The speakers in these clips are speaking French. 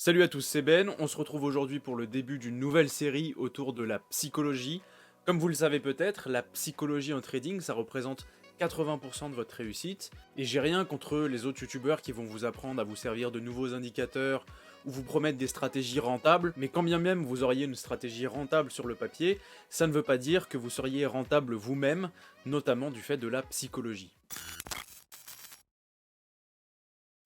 Salut à tous, c'est Ben, on se retrouve aujourd'hui pour le début d'une nouvelle série autour de la psychologie. Comme vous le savez peut-être, la psychologie en trading, ça représente 80% de votre réussite, et j'ai rien contre les autres youtubeurs qui vont vous apprendre à vous servir de nouveaux indicateurs ou vous promettre des stratégies rentables, mais quand bien même vous auriez une stratégie rentable sur le papier, ça ne veut pas dire que vous seriez rentable vous-même, notamment du fait de la psychologie.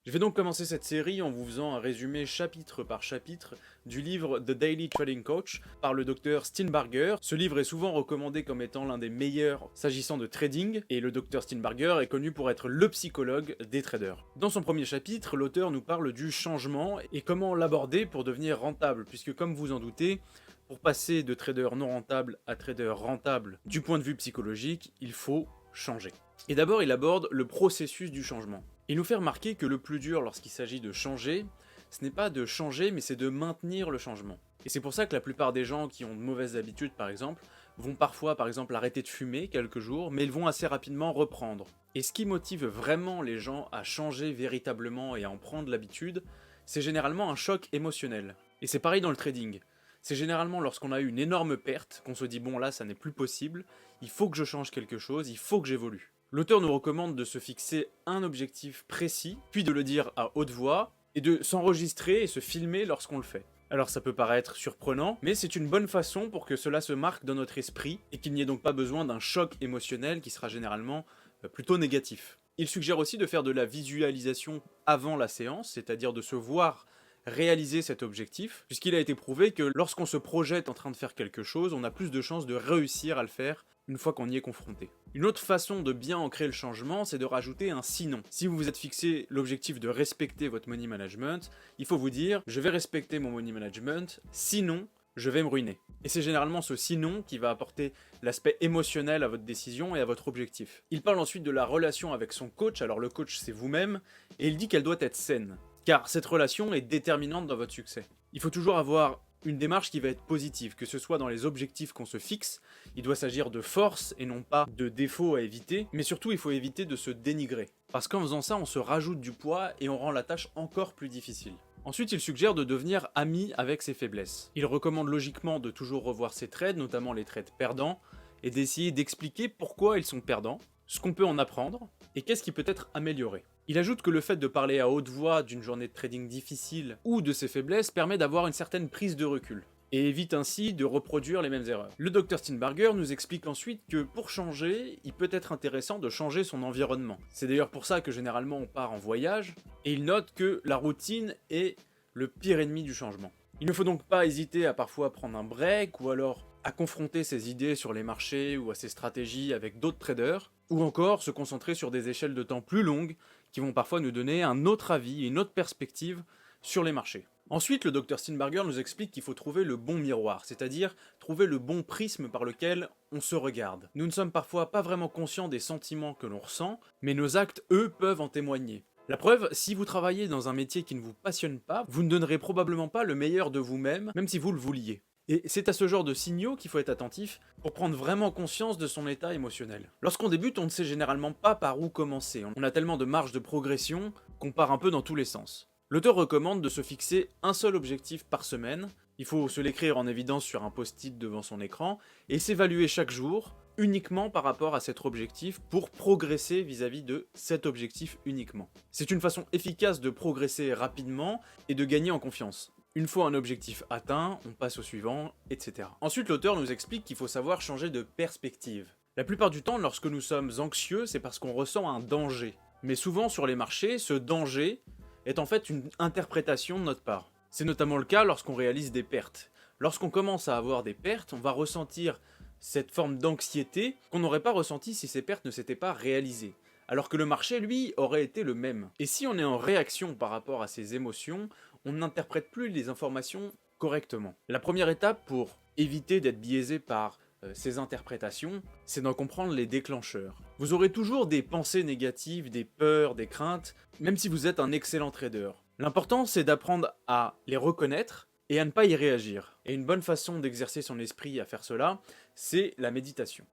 Je vais donc commencer cette série en vous faisant un résumé chapitre par chapitre du livre The Daily Trading Coach par le docteur Steenbarger. Ce livre est souvent recommandé comme étant l'un des meilleurs s'agissant de trading, et le docteur Steenbarger est connu pour être le psychologue des traders. Dans son premier chapitre, l'auteur nous parle du changement et comment l'aborder pour devenir rentable, puisque comme vous en doutez, pour passer de trader non rentable à trader rentable du point de vue psychologique, il faut changer. Et d'abord, il aborde le processus du changement. Il nous fait remarquer que le plus dur lorsqu'il s'agit de changer, ce n'est pas de changer, mais c'est de maintenir le changement. Et c'est pour ça que la plupart des gens qui ont de mauvaises habitudes, par exemple, vont parfois, par exemple, arrêter de fumer quelques jours, mais ils vont assez rapidement reprendre. Et ce qui motive vraiment les gens à changer véritablement et à en prendre l'habitude, c'est généralement un choc émotionnel. Et c'est pareil dans le trading. C'est généralement lorsqu'on a eu une énorme perte qu'on se dit bon là ça n'est plus possible, il faut que je change quelque chose, il faut que j'évolue. L'auteur nous recommande de se fixer un objectif précis, puis de le dire à haute voix, et de s'enregistrer et se filmer lorsqu'on le fait. Alors ça peut paraître surprenant, mais c'est une bonne façon pour que cela se marque dans notre esprit, et qu'il n'y ait donc pas besoin d'un choc émotionnel qui sera généralement plutôt négatif. Il suggère aussi de faire de la visualisation avant la séance, c'est-à-dire de se voir réaliser cet objectif, puisqu'il a été prouvé que lorsqu'on se projette en train de faire quelque chose, on a plus de chances de réussir à le faire une fois qu'on y est confronté. Une autre façon de bien ancrer le changement, c'est de rajouter un sinon. Si vous vous êtes fixé l'objectif de respecter votre money management, il faut vous dire « je vais respecter mon money management, sinon je vais me ruiner ». Et c'est généralement ce sinon qui va apporter l'aspect émotionnel à votre décision et à votre objectif. Il parle ensuite de la relation avec son coach, alors le coach c'est vous-même, et il dit qu'elle doit être saine. Car cette relation est déterminante dans votre succès. Il faut toujours avoir une démarche qui va être positive, que ce soit dans les objectifs qu'on se fixe, il doit s'agir de force et non pas de défauts à éviter, mais surtout il faut éviter de se dénigrer. Parce qu'en faisant ça, on se rajoute du poids et on rend la tâche encore plus difficile. Ensuite, il suggère de devenir ami avec ses faiblesses. Il recommande logiquement de toujours revoir ses trades, notamment les trades perdants, et d'essayer d'expliquer pourquoi ils sont perdants, ce qu'on peut en apprendre, et qu'est-ce qui peut être amélioré. Il ajoute que le fait de parler à haute voix d'une journée de trading difficile ou de ses faiblesses permet d'avoir une certaine prise de recul, et évite ainsi de reproduire les mêmes erreurs. Le Dr Steenbarger nous explique ensuite que pour changer, il peut être intéressant de changer son environnement. C'est d'ailleurs pour ça que généralement on part en voyage, et il note que la routine est le pire ennemi du changement. Il ne faut donc pas hésiter à parfois prendre un break, ou alors à confronter ses idées sur les marchés ou à ses stratégies avec d'autres traders, ou encore se concentrer sur des échelles de temps plus longues qui vont parfois nous donner un autre avis et une autre perspective sur les marchés. Ensuite, le Dr Steenbarger nous explique qu'il faut trouver le bon miroir, c'est-à-dire trouver le bon prisme par lequel on se regarde. Nous ne sommes parfois pas vraiment conscients des sentiments que l'on ressent, mais nos actes, eux, peuvent en témoigner. La preuve, si vous travaillez dans un métier qui ne vous passionne pas, vous ne donnerez probablement pas le meilleur de vous-même, même si vous le vouliez. Et c'est à ce genre de signaux qu'il faut être attentif pour prendre vraiment conscience de son état émotionnel. Lorsqu'on débute, on ne sait généralement pas par où commencer. On a tellement de marge de progression qu'on part un peu dans tous les sens. L'auteur recommande de se fixer un seul objectif par semaine. Il faut se l'écrire en évidence sur un post-it devant son écran et s'évaluer chaque jour uniquement par rapport à cet objectif pour progresser vis-à-vis de cet objectif uniquement. C'est une façon efficace de progresser rapidement et de gagner en confiance. Une fois un objectif atteint, on passe au suivant, etc. Ensuite, l'auteur nous explique qu'il faut savoir changer de perspective. La plupart du temps, lorsque nous sommes anxieux, c'est parce qu'on ressent un danger. Mais souvent sur les marchés, ce danger est en fait une interprétation de notre part. C'est notamment le cas lorsqu'on réalise des pertes. Lorsqu'on commence à avoir des pertes, on va ressentir cette forme d'anxiété qu'on n'aurait pas ressentie si ces pertes ne s'étaient pas réalisées. Alors que le marché, lui, aurait été le même. Et si on est en réaction par rapport à ces émotions, on n'interprète plus les informations correctement. La première étape pour éviter d'être biaisé par ces interprétations, c'est d'en comprendre les déclencheurs. Vous aurez toujours des pensées négatives, des peurs, des craintes, même si vous êtes un excellent trader. L'important, c'est d'apprendre à les reconnaître et à ne pas y réagir. Et une bonne façon d'exercer son esprit à faire cela, c'est la méditation.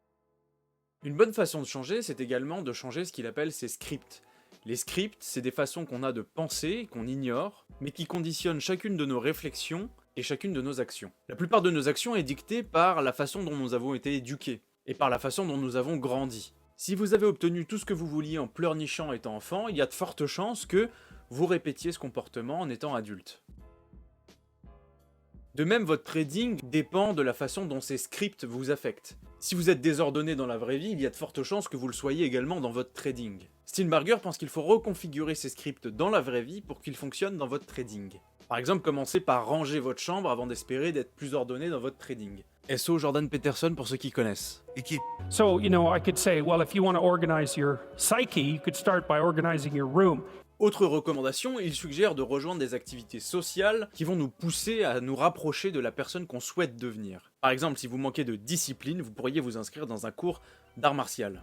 Une bonne façon de changer, c'est également de changer ce qu'il appelle ses scripts. Les scripts, c'est des façons qu'on a de penser, qu'on ignore, mais qui conditionnent chacune de nos réflexions et chacune de nos actions. La plupart de nos actions est dictée par la façon dont nous avons été éduqués, et par la façon dont nous avons grandi. Si vous avez obtenu tout ce que vous vouliez en pleurnichant étant enfant, il y a de fortes chances que vous répétiez ce comportement en étant adulte. De même, votre trading dépend de la façon dont ces scripts vous affectent. Si vous êtes désordonné dans la vraie vie, il y a de fortes chances que vous le soyez également dans votre trading. Steenbarger pense qu'il faut reconfigurer ces scripts dans la vraie vie pour qu'ils fonctionnent dans votre trading. Par exemple, commencez par ranger votre chambre avant d'espérer d'être plus ordonné dans votre trading. SO Jordan Peterson pour ceux qui connaissent. So, I could say, well, if you want to organize your psyche, you could start by organizing your room. Autre recommandation, il suggère de rejoindre des activités sociales qui vont nous pousser à nous rapprocher de la personne qu'on souhaite devenir. Par exemple, si vous manquez de discipline, vous pourriez vous inscrire dans un cours d'art martial.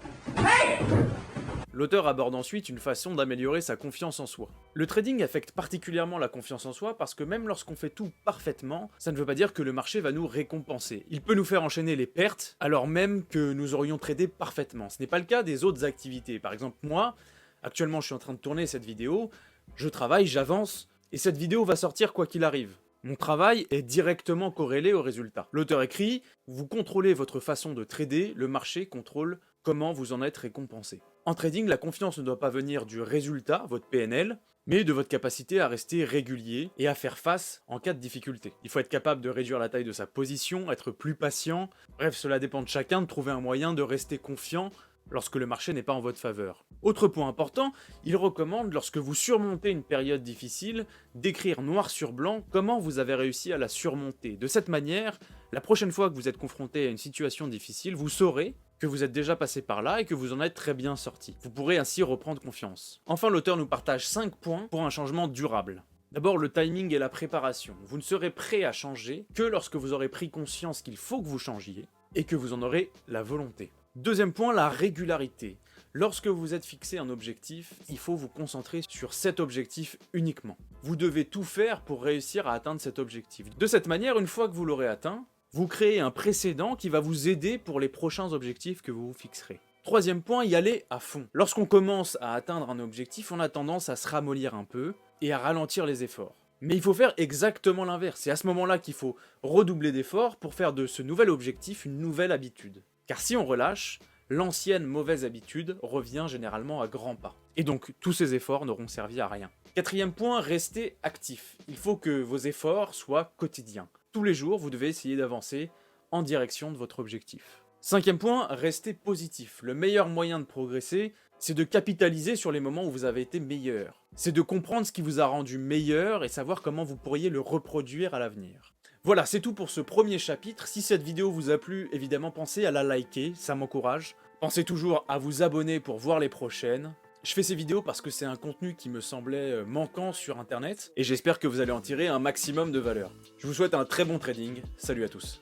L'auteur aborde ensuite une façon d'améliorer sa confiance en soi. Le trading affecte particulièrement la confiance en soi parce que même lorsqu'on fait tout parfaitement, ça ne veut pas dire que le marché va nous récompenser. Il peut nous faire enchaîner les pertes alors même que nous aurions tradé parfaitement. Ce n'est pas le cas des autres activités. Par exemple, moi, actuellement je suis en train de tourner cette vidéo, je travaille, j'avance, et cette vidéo va sortir quoi qu'il arrive. Mon travail est directement corrélé au résultat. L'auteur écrit « Vous contrôlez votre façon de trader, le marché contrôle comment vous en êtes récompensé ». En trading, la confiance ne doit pas venir du résultat, votre PNL, mais de votre capacité à rester régulier et à faire face en cas de difficulté. Il faut être capable de réduire la taille de sa position, être plus patient, bref, cela dépend de chacun de trouver un moyen de rester confiant lorsque le marché n'est pas en votre faveur. Autre point important, il recommande, lorsque vous surmontez une période difficile, d'écrire noir sur blanc comment vous avez réussi à la surmonter. De cette manière, la prochaine fois que vous êtes confronté à une situation difficile, vous saurez que vous êtes déjà passé par là et que vous en êtes très bien sorti. Vous pourrez ainsi reprendre confiance. Enfin, l'auteur nous partage 5 points pour un changement durable. D'abord, le timing et la préparation. Vous ne serez prêt à changer que lorsque vous aurez pris conscience qu'il faut que vous changiez et que vous en aurez la volonté. Deuxième point, la régularité. Lorsque vous êtes fixé un objectif, il faut vous concentrer sur cet objectif uniquement. Vous devez tout faire pour réussir à atteindre cet objectif. De cette manière, une fois que vous l'aurez atteint, vous créez un précédent qui va vous aider pour les prochains objectifs que vous vous fixerez. Troisième point, y aller à fond. Lorsqu'on commence à atteindre un objectif, on a tendance à se ramollir un peu et à ralentir les efforts. Mais il faut faire exactement l'inverse. C'est à ce moment-là qu'il faut redoubler d'efforts pour faire de ce nouvel objectif une nouvelle habitude. Car si on relâche, l'ancienne mauvaise habitude revient généralement à grands pas. Et donc, tous ces efforts n'auront servi à rien. Quatrième point, restez actif. Il faut que vos efforts soient quotidiens. Tous les jours, vous devez essayer d'avancer en direction de votre objectif. Cinquième point, restez positif. Le meilleur moyen de progresser, c'est de capitaliser sur les moments où vous avez été meilleur. C'est de comprendre ce qui vous a rendu meilleur et savoir comment vous pourriez le reproduire à l'avenir. Voilà, c'est tout pour ce premier chapitre. Si cette vidéo vous a plu, évidemment, pensez à la liker, ça m'encourage. Pensez toujours à vous abonner pour voir les prochaines. Je fais ces vidéos parce que c'est un contenu qui me semblait manquant sur internet, et j'espère que vous allez en tirer un maximum de valeur. Je vous souhaite un très bon trading, salut à tous.